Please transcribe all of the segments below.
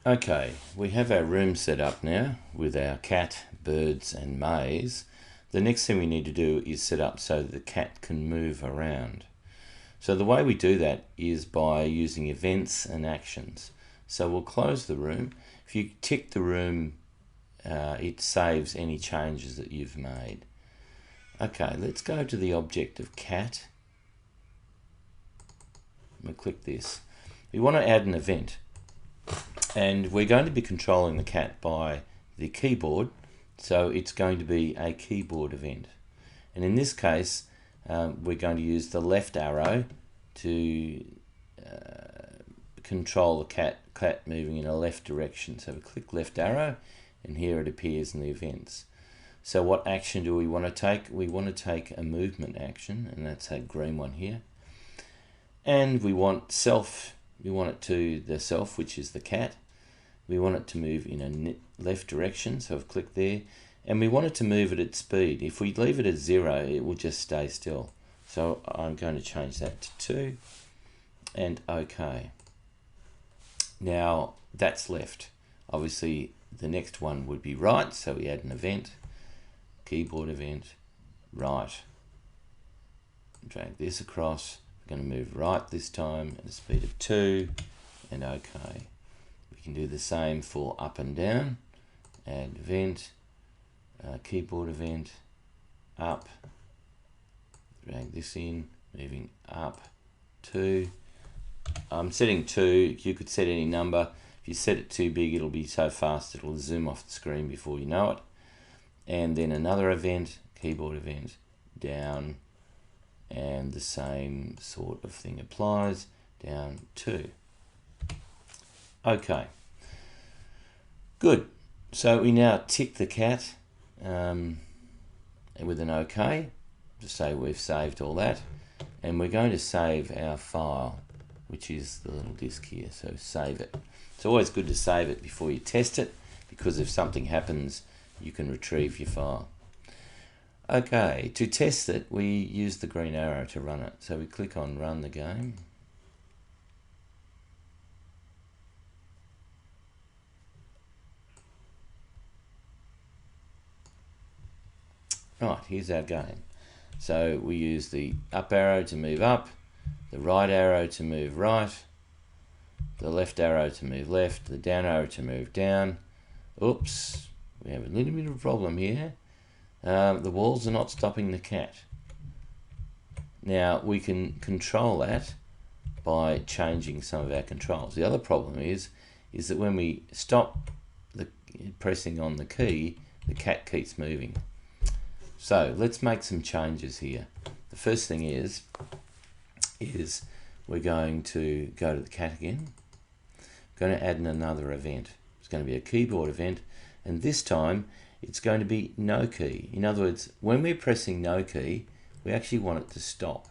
Okay, we have our room set up now with our cat, birds and maze. The next thing we need to do is set up so that the cat can move around. So the way we do that is by using events and actions. So we'll close the room. If you tick the room, it saves any changes that you've made. Okay, let's go to the object of cat. We'll click this. We want to add an event. And we're going to be controlling the cat by the keyboard, so it's going to be a keyboard event. And in this case, we're going to use the left arrow to control the cat moving in a left direction. So we click left arrow, and here it appears in the events. So what action do we want to take? We want to take a movement action, and that's that green one here. And we want self. We want it to the self, which is the cat. We want it to move in a left direction, so I've clicked there. And we want it to move at its speed. If we leave it at 0, it will just stay still. So I'm going to change that to 2. And OK. Now, that's left. Obviously, the next one would be right, so we add an event. Keyboard event, right. Drag this across. We're going to move right this time at a speed of 2, and OK. We can do the same for up and down. Add event, keyboard event, up. Drag this in, moving up 2. I'm setting 2. You could set any number. If you set it too big, it'll be so fast it'll zoom off the screen before you know it. And then another event, keyboard event, down. And the same sort of thing applies, down 2. Okay, good. So we now tick the cat with an OK to say we've saved all that, and we're going to save our file, which is the little disk here. So save it. It's always good to save it before you test it, because if something happens, you can retrieve your file. Okay, to test it, we use the green arrow to run it. So we click on Run the Game. Right, here's our game. So we use the up arrow to move up, the right arrow to move right, the left arrow to move left, the down arrow to move down. Oops, we have a little bit of a problem here. The walls are not stopping the cat. Now we can control that by changing some of our controls. The other problem is that when we stop pressing on the key, the cat keeps moving. So let's make some changes here. The first thing is we're going to go to the cat again. We're going to add another event. It's going to be a keyboard event, and this time it's going to be no key. In other words, when we're pressing no key, we actually want it to stop.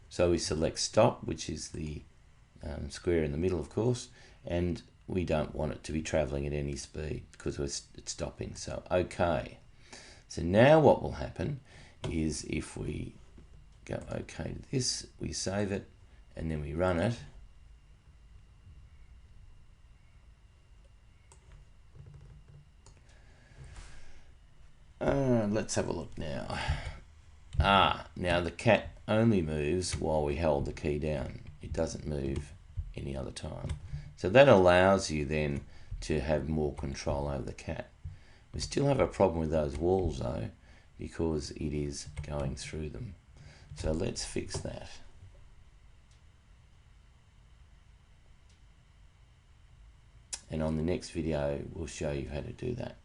So we select stop, which is the square in the middle, of course, and we don't want it to be traveling at any speed because it's stopping. So OK. So now what will happen is if we go OK to this, we save it, and then we run it. Let's have a look now. Now the cat only moves while we hold the key down. It doesn't move any other time. So that allows you then to have more control over the cat. We still have a problem with those walls though, because it is going through them. So let's fix that. And on the next video, we'll show you how to do that.